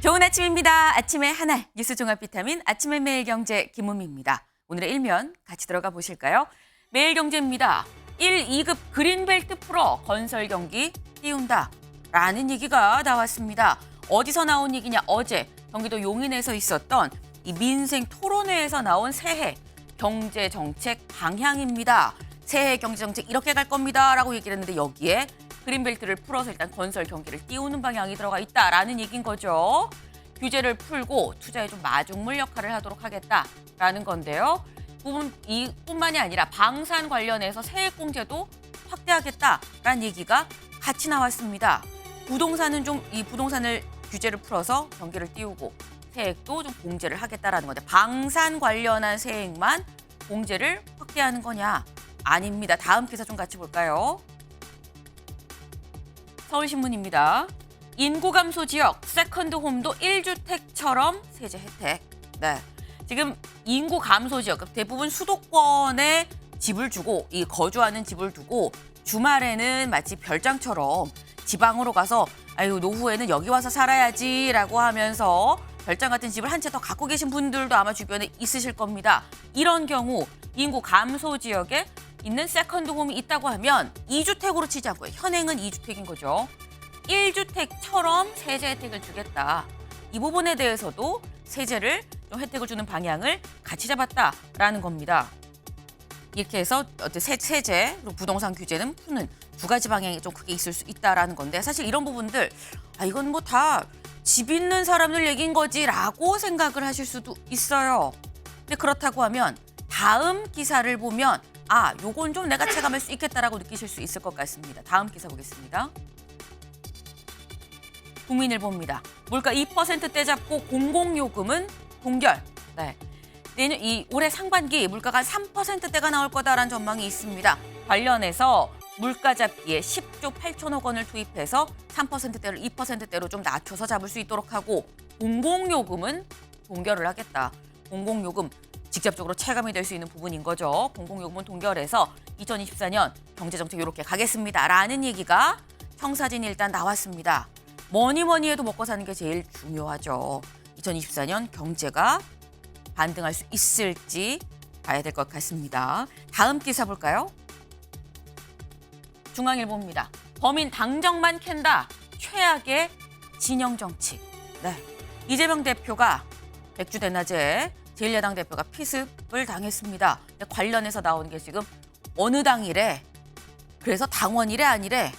좋은 아침입니다. 아침의 하나 뉴스 종합 비타민 아침의 매일경제 김우미입니다. 오늘의 일면 같이 들어가 보실까요? 매일경제입니다. 1, 2급 그린벨트 풀어 건설 경기 띄운다 라는 얘기가 나왔습니다. 어디서 나온 얘기냐? 어제 경기도 용인에서 있었던 이 민생 토론회에서 나온 새해 경제정책 방향입니다. 새해 경제정책 이렇게 갈 겁니다 라고 얘기를 했는데 여기에 그린벨트를 풀어서 일단 건설 경기를 띄우는 방향이 들어가 있다라는 얘기인 거죠. 규제를 풀고 투자에 좀 마중물 역할을 하도록 하겠다라는 건데요. 이뿐만이 아니라 방산 관련해서 세액공제도 확대하겠다라는 얘기가 같이 나왔습니다. 부동산은 이 부동산을 규제를 풀어서 경기를 띄우고 세액도 좀 공제를 하겠다라는 건데 방산 관련한 세액만 공제를 확대하는 거냐? 아닙니다. 다음 기사 좀 같이 볼까요? 서울신문입니다. 인구 감소 지역 세컨드 홈도 1주택처럼 세제 혜택. 네, 지금 인구 감소 지역 대부분 수도권에 집을 주고 이 거주하는 집을 두고 주말에는 마치 별장처럼 지방으로 가서 아유 노후에는 여기 와서 살아야지라고 하면서 별장 같은 집을 한 채 더 갖고 계신 분들도 아마 주변에 있으실 겁니다. 이런 경우 인구 감소 지역에 있는 세컨드 홈이 있다고 하면 2주택으로 치자고요. 현행은 2주택인 거죠. 1주택처럼 세제 혜택을 주겠다. 이 부분에 대해서도 세제를 좀 혜택을 주는 방향을 같이 잡았다라는 겁니다. 이렇게 해서 세제 그리고 부동산 규제는 푸는 두 가지 방향이 좀 크게 있을 수 있다라는 건데 사실 이런 부분들 이건 뭐 다 집 있는 사람들 얘기인 거지라고 생각을 하실 수도 있어요. 근데 그렇다고 하면 다음 기사를 보면 요건 좀 내가 체감할 수 있겠다라고 느끼실 수 있을 것 같습니다. 다음 기사 보겠습니다. 국민일보입니다. 물가 2%대 잡고 공공요금은 동결. 네. 올해 상반기 물가가 3%대가 나올 거다라는 전망이 있습니다. 관련해서 물가 잡기에 10조 8천억 원을 투입해서 3%대를 2%대로 좀 낮춰서 잡을 수 있도록 하고 공공요금은 동결을 하겠다. 공공요금 직접적으로 체감이 될 수 있는 부분인 거죠. 공공요금은 동결해서 2024년 경제정책 이렇게 가겠습니다라는 얘기가 청사진이 일단 나왔습니다. 뭐니 해도 먹고 사는 게 제일 중요하죠. 2024년 경제가 반등할 수 있을지 봐야 될 것 같습니다. 다음 기사 볼까요? 중앙일보입니다. 범인 당정만 캔다. 최악의 진영정치. 네. 이재명 대표가 백주 대낮에 제1야당 대표가 피습을 당했습니다. 관련해서 나오는 게 지금 어느 당이래. 그래서 당원이래 아니래.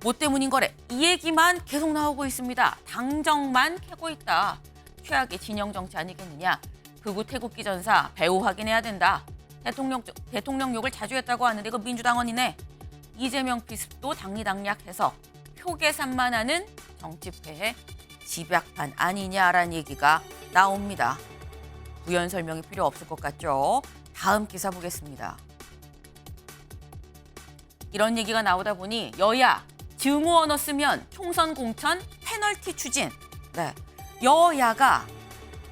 뭐 때문인 거래. 이 얘기만 계속 나오고 있습니다. 당정만 캐고 있다. 최악의 진영 정치 아니겠느냐. 극우 태국기 전사 배우 확인해야 된다. 대통령 욕을 자주 했다고 하는데 이거 민주당원이네. 이재명 피습도 당리당략해서 표 계산만 하는 정치패의 집약판 아니냐라는 얘기가 나옵니다. 부연 설명이 필요 없을 것 같죠. 다음 기사 보겠습니다. 이런 얘기가 나오다 보니 여야 증오 언어 쓰면 총선 공천 페널티 추진. 네. 여야가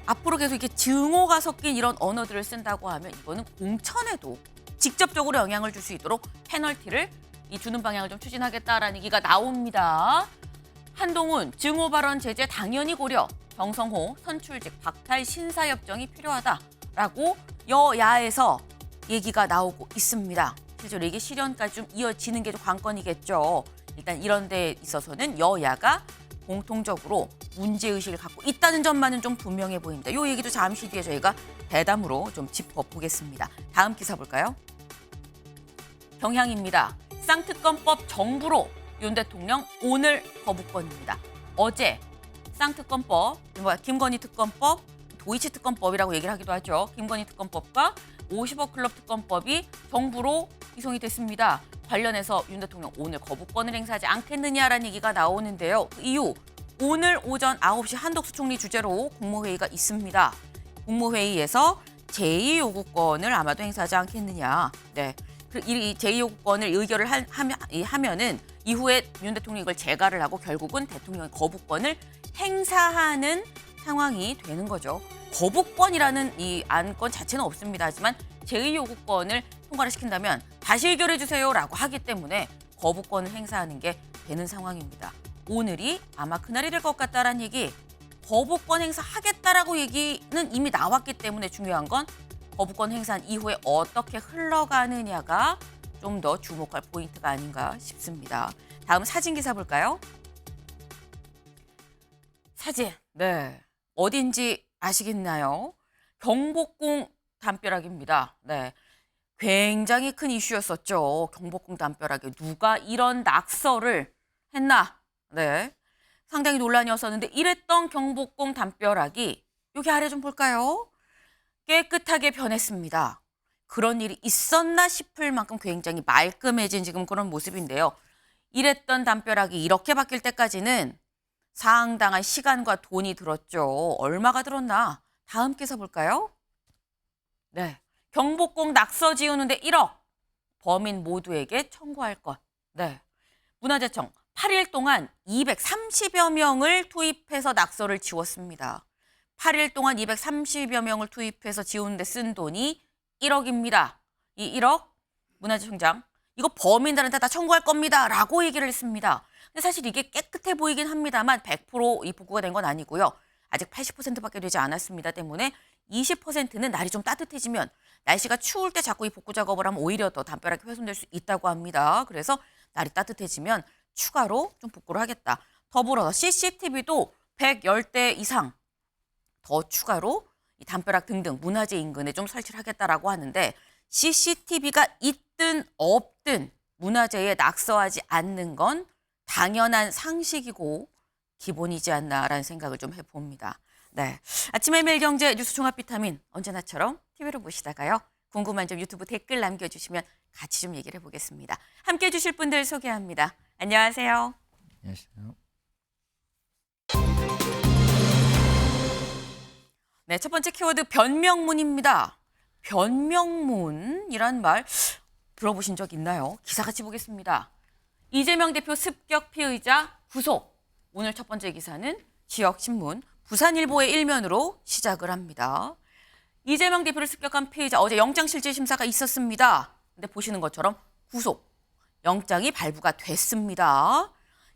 앞으로 계속 이렇게 증오가 섞인 이런 언어들을 쓴다고 하면 이거는 공천에도 직접적으로 영향을 줄 수 있도록 페널티를 주는 방향을 좀 추진하겠다라는 얘기가 나옵니다. 한동훈 증오 발언 제재 당연히 고려. 정성호 선출직 박탈 신사협정이 필요하다라고 여야에서 얘기가 나오고 있습니다. 실제로 이게 실현까지 좀 이어지는 게 좀 관건이겠죠. 일단 이런 데 있어서는 여야가 공통적으로 문제의식을 갖고 있다는 점만은 좀 분명해 보입니다. 이 얘기도 잠시 뒤에 저희가 대담으로 좀 짚어보겠습니다. 다음 기사 볼까요? 경향입니다. 쌍특검법 정부로 윤 대통령 오늘 거부권입니다. 어제 쌍특검법, 김건희 특검법, 도이치 특검법이라고 얘기를 하기도 하죠. 김건희 특검법과 50억 클럽 특검법이 정부로 이송이 됐습니다. 관련해서 윤 대통령 오늘 거부권을 행사하지 않겠느냐라는 얘기가 나오는데요. 그 이유, 오늘 오전 9시 한덕수 총리 주재로 국무회의가 있습니다. 국무회의에서 제2요구권을 아마도 행사하지 않겠느냐. 네. 이 제2요구권을 의결을 하면은 이후에 윤 대통령이 이걸 재가를 하고 결국은 대통령의 거부권을 행사하는 상황이 되는 거죠. 거부권이라는 이 안건 자체는 없습니다. 하지만 제2요구권을 통과를 시킨다면 다시 의결해 주세요라고 하기 때문에 거부권을 행사하는 게 되는 상황입니다. 오늘이 아마 그날이 될 것 같다라는 얘기 거부권 행사하겠다라고 얘기는 이미 나왔기 때문에 중요한 건 거부권 행사한 이후에 어떻게 흘러가느냐가 좀 더 주목할 포인트가 아닌가 싶습니다. 다음 사진 기사 볼까요? 사진. 네. 어딘지 아시겠나요? 경복궁 담벼락입니다. 네. 굉장히 큰 이슈였었죠. 경복궁 담벼락에 누가 이런 낙서를 했나? 네. 상당히 논란이었었는데 이랬던 경복궁 담벼락이 여기 아래 좀 볼까요? 깨끗하게 변했습니다. 그런 일이 있었나 싶을 만큼 굉장히 말끔해진 지금 그런 모습인데요. 이랬던 담벼락이 이렇게 바뀔 때까지는 상당한 시간과 돈이 들었죠. 얼마가 들었나? 다음 기사 볼까요? 네. 경복궁 낙서 지우는데 1억. 범인 모두에게 청구할 것. 네. 문화재청 8일 동안 230여 명을 투입해서 낙서를 지웠습니다. 8일 동안 230여 명을 투입해서 지우는데 쓴 돈이 1억입니다. 이 1억 문화재청장 이거 범인들한테 다 청구할 겁니다. 라고 얘기를 했습니다. 근데 사실 이게 깨끗해 보이긴 합니다만 100% 이 복구가 된 건 아니고요. 아직 80%밖에 되지 않았습니다. 때문에 20%는 날이 좀 따뜻해지면 날씨가 추울 때 자꾸 이 복구 작업을 하면 오히려 더 담벼락이 훼손될 수 있다고 합니다. 그래서 날이 따뜻해지면 추가로 좀 복구를 하겠다. 더불어서 CCTV도 110대 이상 더 추가로 이 담벼락 등등 문화재 인근에 좀 설치를 하겠다라고 하는데 CCTV가 있든 없든 문화재에 낙서하지 않는 건 당연한 상식이고 기본이지 않나라는 생각을 좀 해봅니다. 네, 아침의 매일경제 뉴스 종합 비타민 언제나처럼 TV로 보시다가요. 궁금한 점 유튜브 댓글 남겨주시면 같이 좀 얘기를 해보겠습니다. 함께해 주실 분들 소개합니다. 안녕하세요. 안녕하세요. 네, 첫 번째 키워드 변명문입니다. 변명문이란 말 들어보신 적 있나요? 기사 같이 보겠습니다. 이재명 대표 습격 피의자 구속. 오늘 첫 번째 기사는 지역신문 부산일보의 일면으로 시작을 합니다. 이재명 대표를 습격한 피의자 어제 영장실질심사가 있었습니다. 근데 보시는 것처럼 구속, 영장이 발부가 됐습니다.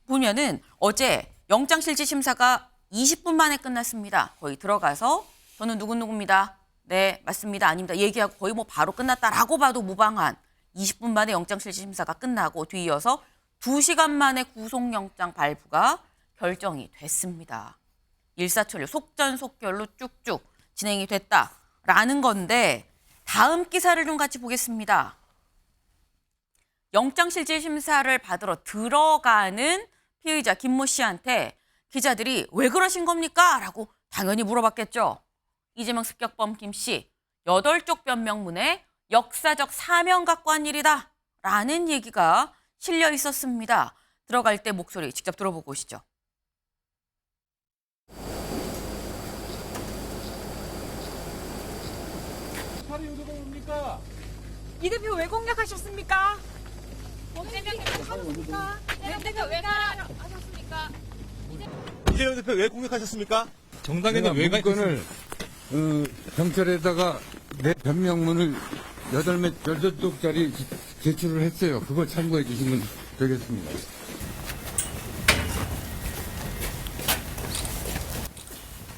보면은 어제 영장실질심사가 20분 만에 끝났습니다. 거의 들어가서 저는 누구누구입니다. 네, 맞습니다. 아닙니다. 얘기하고 거의 뭐 바로 끝났다라고 봐도 무방한 20분 만에 영장실질심사가 끝나고 뒤이어서 2시간 만에 구속영장 발부가 결정이 됐습니다. 일사천리 속전속결로 쭉쭉 진행이 됐다라는 건데 다음 기사를 좀 같이 보겠습니다. 영장실질심사를 받으러 들어가는 피의자 김모 씨한테 기자들이 왜 그러신 겁니까? 라고 당연히 물어봤겠죠. 이재명 습격범 김 씨, 8쪽 변명문에 역사적 사명 갖고 한 일이다 라는 얘기가 실려 있었습니다. 들어갈 때 목소리 직접 들어보고 오시죠. 팔이 의도가 뭡니까? 이 대표 왜 공략하셨습니까? 이재명 대표 하셨습니까? 이재명 대표 왜 하셨습니까? 이재명 대표 왜 공격하셨습니까? 정당에는 왜 문건을 경찰에다가 내 변명문을 8쪽짜리 제출을 했어요. 그걸 참고해 주시면 되겠습니다.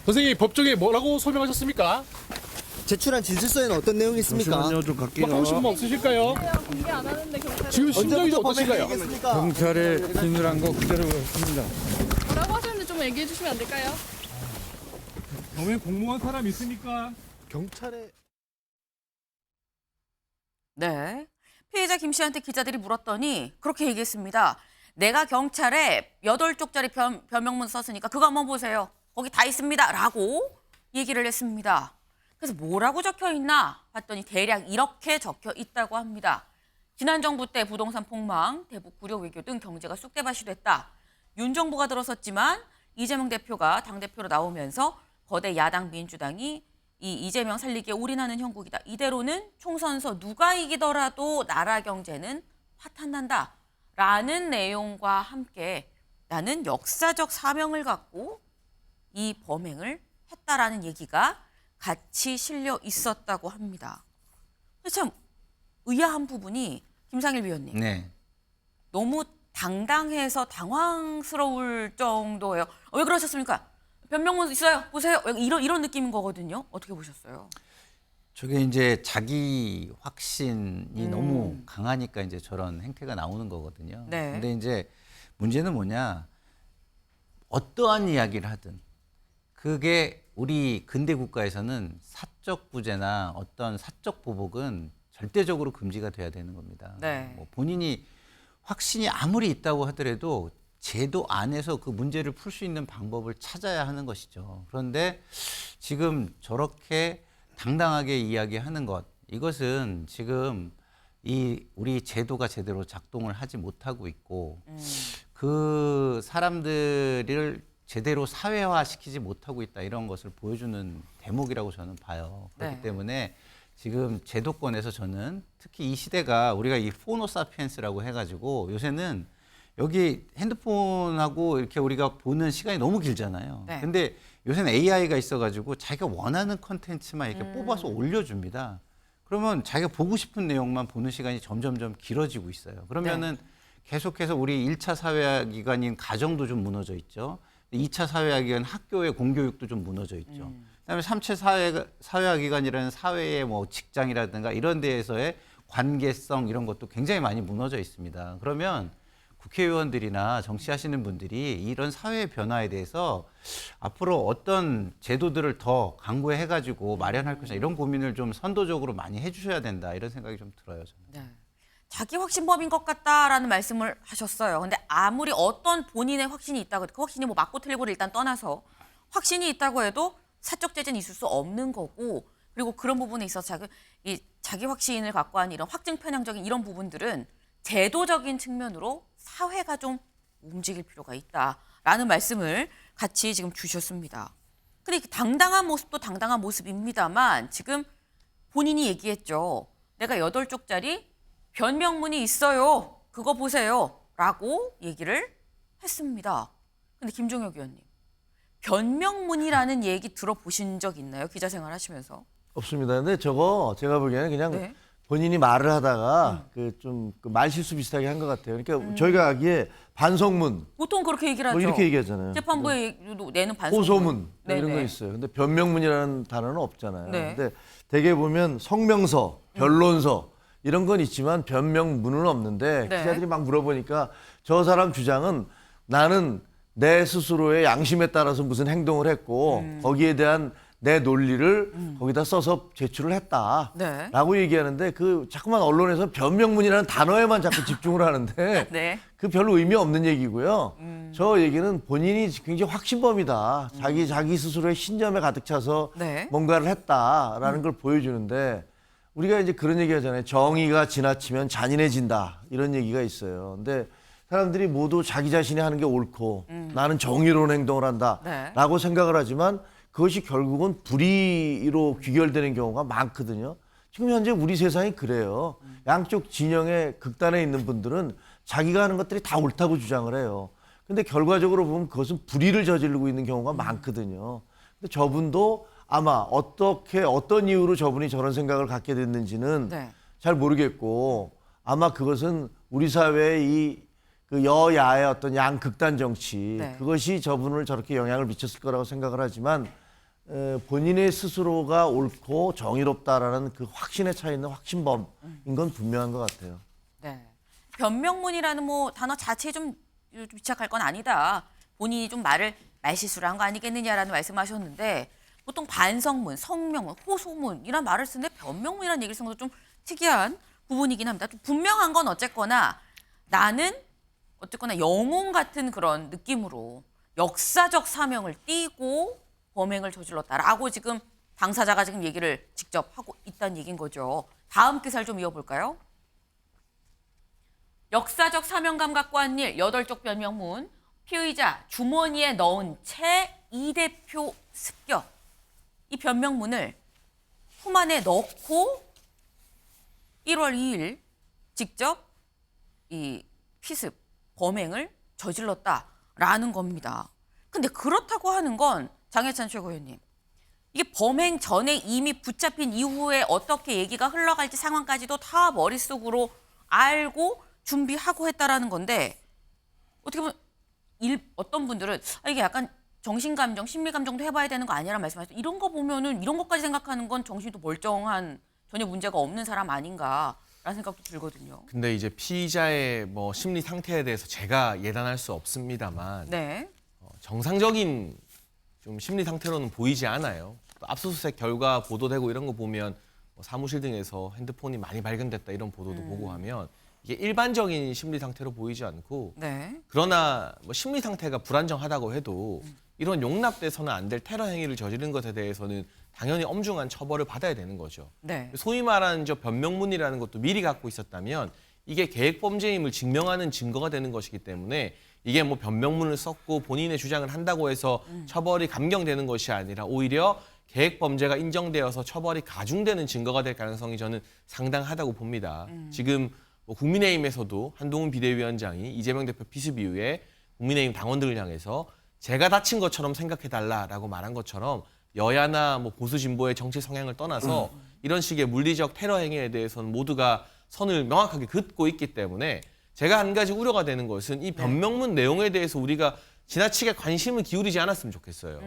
선생님 법정에 뭐라고 설명하셨습니까? 제출한 진술서에는 어떤 내용이 있습니까? 뭐 하신 분 없으실까요? 공개 안 하는데 경찰 지금 심정이 언제부터 어떠신가요? 범행이겠습니까? 경찰에 진술한 거 그대로 했습니다. 뭐라고 하셨는지 좀 얘기해 주시면 안 될까요? 범행 공모한 사람 있습니까? 경찰에 네. 피해자 김 씨한테 기자들이 물었더니 그렇게 얘기했습니다. 내가 경찰에 8쪽짜리 변명문 썼으니까 그거 한번 보세요. 거기 다 있습니다. 라고 얘기를 했습니다. 그래서 뭐라고 적혀 있나 봤더니 대략 이렇게 적혀 있다고 합니다. 지난 정부 때 부동산 폭망, 대북 굴욕 외교 등 경제가 쑥대밭이 됐다. 윤 정부가 들어섰지만 이재명 대표가 당대표로 나오면서 거대 야당 민주당이 이 이재명 살리기에 올인하는 형국이다. 이대로는 총선서 누가 이기더라도 나라 경제는 파탄난다. 라는 내용과 함께 나는 역사적 사명을 갖고 이 범행을 했다라는 얘기가 같이 실려 있었다고 합니다. 참 의아한 부분이 김상일 위원님. 네. 너무 당당해서 당황스러울 정도예요. 왜 그러셨습니까? 변명문 있어요. 보세요. 이런 느낌인 거거든요. 어떻게 보셨어요? 저게 이제 자기 확신이 너무 강하니까 이제 저런 행태가 나오는 거거든요. 네. 근데 이제 문제는 뭐냐? 어떠한 이야기를 하든 그게 우리 근대 국가에서는 사적 부재나 어떤 사적 보복은 절대적으로 금지가 돼야 되는 겁니다. 네. 뭐 본인이 확신이 아무리 있다고 하더라도 제도 안에서 그 문제를 풀 수 있는 방법을 찾아야 하는 것이죠. 그런데 지금 저렇게 당당하게 이야기하는 것, 이것은 지금 우리 제도가 제대로 작동을 하지 못하고 있고 그 사람들을 제대로 사회화시키지 못하고 있다, 이런 것을 보여주는 대목이라고 저는 봐요. 그렇기 네. 때문에 지금 제도권에서 저는 특히 이 시대가 우리가 이 포노사피엔스라고 해가지고 요새는 여기 핸드폰하고 이렇게 우리가 보는 시간이 너무 길잖아요. 네. 근데 요새는 AI가 있어가지고 자기가 원하는 컨텐츠만 이렇게 뽑아서 올려줍니다. 그러면 자기가 보고 싶은 내용만 보는 시간이 점점점 길어지고 있어요. 그러면은 계속해서 우리 1차 사회화기관인 가정도 좀 무너져 있죠. 2차 사회화기관 학교의 공교육도 좀 무너져 있죠. 그다음에 3차 사회화기관이라는 사회의 뭐 직장이라든가 이런 데에서의 관계성, 이런 것도 굉장히 많이 무너져 있습니다. 그러면 국회의원들이나 정치하시는 분들이 이런 사회의 변화에 대해서 앞으로 어떤 제도들을 더 강구해가지고 마련할 것이냐, 이런 고민을 좀 선도적으로 많이 해주셔야 된다, 이런 생각이 좀 들어요, 저는. 네. 자기 확신범인 것 같다라는 말씀을 하셨어요. 근데 아무리 어떤 본인의 확신이 있다고 해도 그 확신이 뭐 맞고 틀리고를 일단 떠나서 확신이 있다고 해도 사적 제재는 있을 수 없는 거고, 그리고 그런 부분에 있어서 자기 확신을 갖고 한 이런 확증 편향적인 이런 부분들은 제도적인 측면으로 사회가 좀 움직일 필요가 있다라는 말씀을 같이 지금 주셨습니다. 근데 이 당당한 모습도 당당한 모습입니다만 지금 본인이 얘기했죠. 내가 8쪽짜리 변명문이 있어요. 그거 보세요. 라고 얘기를 했습니다. 근데 김종혁 의원님, 변명문이라는 얘기 들어보신 적 있나요? 기자 생활 하시면서? 없습니다. 근데 저거 제가 보기에는 그냥 네. 본인이 말을 하다가 그 말실수 비슷하게 한 것 같아요. 그러니까 저희가 하기에 반성문 보통 그렇게 얘기를 하죠. 뭐 이렇게 얘기하잖아요. 재판부에 내는 반성문. 호소문 뭐 이런 네네. 거 있어요. 근데 변명문이라는 단어는 없잖아요. 네. 근데 대개 보면 성명서, 변론서 이런 건 있지만 변명문은 없는데 네. 기자들이 막 물어보니까 저 사람 주장은 나는 내 스스로의 양심에 따라서 무슨 행동을 했고 거기에 대한 내 논리를 거기다 써서 제출을 했다라고 네. 얘기하는데 그 자꾸만 언론에서 변명문이라는 단어에만 자꾸 집중을 하는데 네. 그 별로 의미 없는 얘기고요. 저 얘기는 본인이 굉장히 확신범이다. 자기 스스로의 신념에 가득 차서 네. 뭔가를 했다라는 걸 보여주는데 우리가 이제 그런 얘기 하잖아요. 정의가 지나치면 잔인해진다. 이런 얘기가 있어요. 근데 사람들이 모두 자기 자신이 하는 게 옳고 나는 정의로운 행동을 한다라고 생각을 하지만 그것이 결국은 불의로 귀결되는 경우가 많거든요. 지금 현재 우리 세상이 그래요. 양쪽 진영의 극단에 있는 분들은 자기가 하는 것들이 다 옳다고 주장을 해요. 근데 결과적으로 보면 그것은 불의를 저지르고 있는 경우가 많거든요. 근데 저분도 아마 어떤 이유로 저분이 저런 생각을 갖게 됐는지는 네. 잘 모르겠고 아마 그것은 우리 사회의 그 여야의 어떤 양극단 정치 네. 그것이 저분을 저렇게 영향을 미쳤을 거라고 생각을 하지만 본인의 스스로가 옳고 정의롭다라는 그 확신에 차 있는 확신범인 건 분명한 것 같아요. 네. 변명문이라는 뭐 단어 자체에 좀 미착할 건 아니다. 본인이 좀 말실수를 한 거 아니겠느냐라는 말씀하셨는데 보통 반성문, 성명문, 호소문 이런 말을 쓰는데 변명문이라는 얘기를 쓰는 것도 좀 특이한 부분이긴 합니다. 좀 분명한 건 어쨌거나 나는 어쨌거나 영웅 같은 그런 느낌으로 역사적 사명을 띠고 범행을 저질렀다라고 지금 당사자가 지금 얘기를 직접 하고 있다는 얘기인 거죠. 다음 기사를 좀 이어볼까요? 역사적 사명감 갖고 한 일 8쪽 변명문, 피의자 주머니에 넣은 채 이 대표 습격. 이 변명문을 품 안에 넣고 1월 2일 직접 이 피습, 범행을 저질렀다라는 겁니다. 근데 그렇다고 하는 건 장해찬 최고위원님, 이게 범행 전에 이미 붙잡힌 이후에 어떻게 얘기가 흘러갈지 상황까지도 다 머릿속으로 알고 준비하고 했다라는 건데 어떻게 보면 어떤 분들은 이게 약간 정신감정, 심리감정도 해봐야 되는 거 아니라는 말씀하셨죠. 이런 거 보면은 이런 것까지 생각하는 건 정신도 멀쩡한 전혀 문제가 없는 사람 아닌가라는 생각도 들거든요. 근데 이제 피의자의 뭐 심리 상태에 대해서 제가 예단할 수 없습니다만 네. 정상적인 좀 심리 상태로는 보이지 않아요. 또 압수수색 결과 보도되고 이런 거 보면 뭐 사무실 등에서 핸드폰이 많이 발견됐다 이런 보도도 보고 하면 이게 일반적인 심리 상태로 보이지 않고 네. 그러나 뭐 심리 상태가 불안정하다고 해도 이런 용납돼서는 안 될 테러 행위를 저지른 것에 대해서는 당연히 엄중한 처벌을 받아야 되는 거죠. 네. 소위 말하는 저 변명문이라는 것도 미리 갖고 있었다면 이게 계획범죄임을 증명하는 증거가 되는 것이기 때문에 이게 뭐 변명문을 썼고 본인의 주장을 한다고 해서 처벌이 감경되는 것이 아니라 오히려 계획범죄가 인정되어서 처벌이 가중되는 증거가 될 가능성이 저는 상당하다고 봅니다. 지금 뭐 국민의힘에서도 한동훈 비대위원장이 이재명 대표 피습 이후에 국민의힘 당원들을 향해서 제가 다친 것처럼 생각해달라라고 말한 것처럼 여야나 뭐 보수 진보의 정치 성향을 떠나서 이런 식의 물리적 테러 행위에 대해서는 모두가 선을 명확하게 긋고 있기 때문에 제가 한 가지 우려가 되는 것은 이 변명문 내용에 대해서 우리가 지나치게 관심을 기울이지 않았으면 좋겠어요.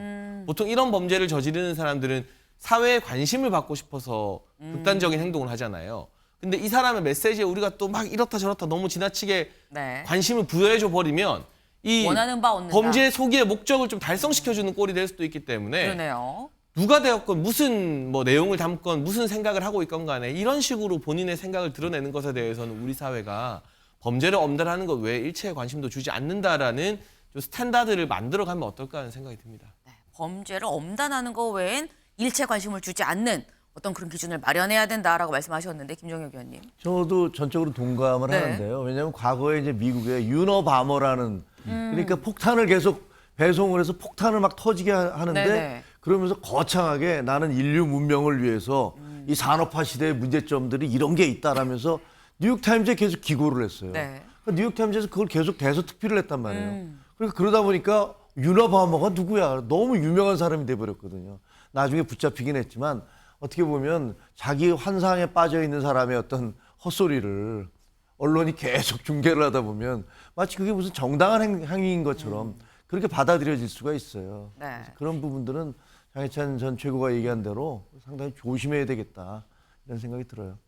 보통 이런 범죄를 저지르는 사람들은 사회에 관심을 받고 싶어서 극단적인 행동을 하잖아요. 근데 이 사람의 메시지에 우리가 또 막 이렇다 저렇다 너무 지나치게 네. 관심을 부여해줘 버리면 이 원하는 바 얻는다. 범죄 소기의 목적을 좀 달성시켜주는 꼴이 될 수도 있기 때문에 그러네요. 누가 되었건 무슨 뭐 내용을 담건 무슨 생각을 하고 있건 간에 이런 식으로 본인의 생각을 드러내는 것에 대해서는 우리 사회가 범죄를 엄단하는 것 외에 일체의 관심도 주지 않는다라는 좀 스탠다드를 만들어가면 어떨까 하는 생각이 듭니다. 네. 범죄를 엄단하는 거 외엔 일체 관심을 주지 않는 어떤 그런 기준을 마련해야 된다라고 말씀하셨는데 김종혁 의원님. 저도 전적으로 동감을 네. 하는데요. 왜냐하면 과거에 이제 미국의 유너바머라는 그러니까 폭탄을 계속 배송을 해서 폭탄을 막 터지게 하는데 네네. 그러면서 거창하게 나는 인류 문명을 위해서 이 산업화 시대의 문제점들이 이런 게 있다라면서 뉴욕타임즈에 계속 기고를 했어요. 네. 그러니까 뉴욕타임즈에서 그걸 계속 대서특필을 했단 말이에요. 그러니까 그러다 보니까 유너바머가 누구야? 너무 유명한 사람이 돼버렸거든요. 나중에 붙잡히긴 했지만 어떻게 보면 자기 환상에 빠져 있는 사람의 어떤 헛소리를 언론이 계속 중계를 하다 보면 마치 그게 무슨 정당한 행위인 것처럼 그렇게 받아들여질 수가 있어요. 네. 그래서 그런 부분들은 장해찬 전 최고가 얘기한 대로 상당히 조심해야 되겠다 이런 생각이 들어요.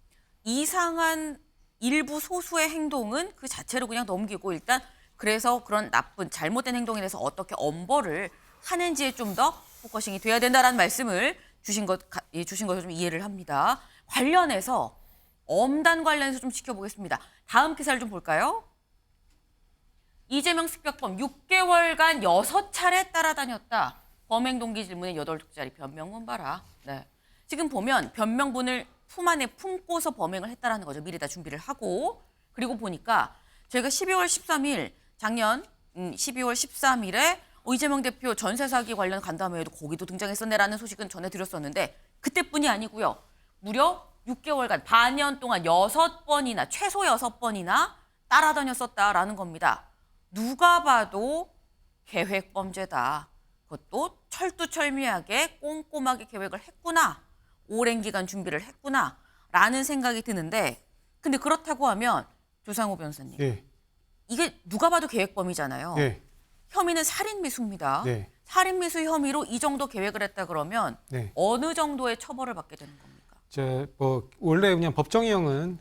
이상한 일부 소수의 행동은 그 자체로 그냥 넘기고 일단 그래서 그런 나쁜 잘못된 행동에 대해서 어떻게 엄벌을 하는지에 좀 더 포커싱이 돼야 된다라는 말씀을 주신 것을 좀 이해를 합니다. 관련해서 엄단 관련해서 좀 지켜보겠습니다. 다음 기사를 좀 볼까요? 이재명 습격범 6개월간 6차례 따라다녔다. 범행 동기 질문에 8쪽짜리 변명문 봐라. 네. 지금 보면 변명문을 품 안에 품고서 범행을 했다라는 거죠. 미리 다 준비를 하고. 그리고 보니까 저희가 12월 13일 작년 12월 13일에 이재명 대표 전세 사기 관련 간담회에도 거기도 등장했었네라는 소식은 전해드렸었는데 그때뿐이 아니고요. 무려 6개월간 반년 동안 6번이나 최소 6번이나 따라다녔었다라는 겁니다. 누가 봐도 계획범죄다. 그것도 철두철미하게 꼼꼼하게 계획을 했구나. 오랜 기간 준비를 했구나. 라는 생각이 드는데 근데 그렇다고 하면 조상호 변호사님. 예. 이게 누가 봐도 계획범이잖아요. 예. 혐의는 살인미수입니다. 네. 살인미수 혐의로 이 정도 계획을 했다 그러면 네. 어느 정도의 처벌을 받게 되는 겁니까? 원래 그냥 법정형은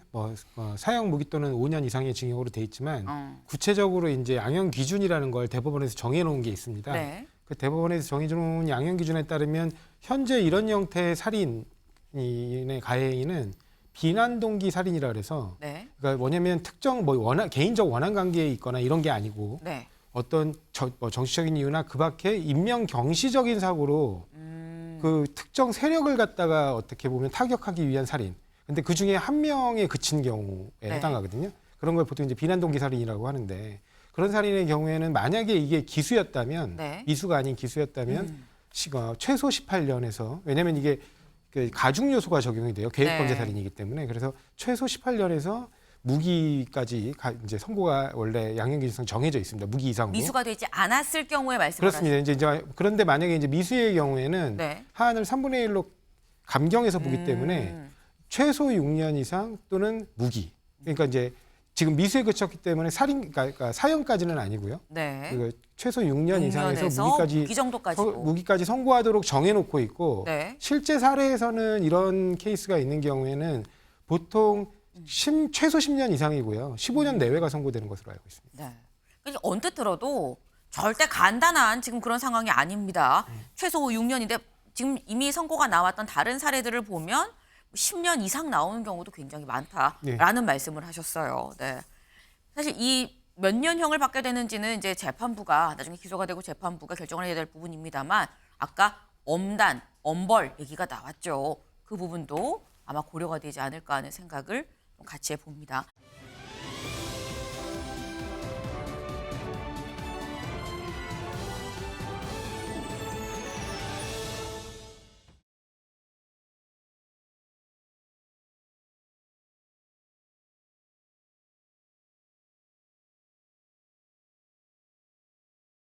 사형 무기 또는 5년 이상의 징역으로 돼 있지만 구체적으로 이제 양형 기준이라는 걸 대법원에서 정해놓은 게 있습니다. 네. 그 대법원에서 정해놓은 양형 기준에 따르면 현재 이런 형태의 살인의 가해인은 비난 동기 살인이라 그래서 네. 그러니까 뭐냐면 특정 개인적 원한 관계에 있거나 이런 게 아니고 네. 어떤 정치적인 이유나 그 밖에 인명 경시적인 사고로 그 특정 세력을 갖다가 어떻게 보면 타격하기 위한 살인. 근데 그 중에 한 명에 그친 경우에 네. 해당하거든요. 그런 걸 보통 이제 비난 동기 살인이라고 하는데 그런 살인의 경우에는 만약에 이게 기수였다면 네. 미수가 아닌 기수였다면 최소 18년에서 왜냐하면 이게 그 가중 요소가 적용이 돼요. 계획범죄 네. 살인이기 때문에 그래서 최소 18년에서 무기까지 이제 선고가 원래 양형 기준상 정해져 있습니다. 무기 이상으로. 미수가 되지 않았을 경우에 말씀을 그렇습니다. 이제 그런데 만약에 이제 미수의 경우에는 네. 하한을 3분의 1로 감경해서 보기 때문에 최소 6년 이상 또는 무기. 그러니까 이제 지금 미수에 그쳤기 때문에 그러니까 사형까지는 아니고요. 네. 그 최소 6년 이상에서 6년에서 무기 정도까지도. 무기까지 선고하도록 정해놓고 있고 네. 실제 사례에서는 이런 케이스가 있는 경우에는 보통 최소 10년 이상이고요. 15년 내외가 선고되는 것으로 알고 있습니다. 네. 그러니까 언뜻 들어도 절대 간단한 지금 그런 상황이 아닙니다. 최소 6년인데 지금 이미 선고가 나왔던 다른 사례들을 보면 10년 이상 나오는 경우도 굉장히 많다라는 말씀을 하셨어요. 네. 사실 이 몇 년형을 받게 되는지는 이제 재판부가 나중에 기소가 되고 재판부가 결정을 해야 될 부분입니다만 아까 엄단, 엄벌 얘기가 나왔죠. 그 부분도 아마 고려가 되지 않을까 하는 생각을 같이 해봅니다.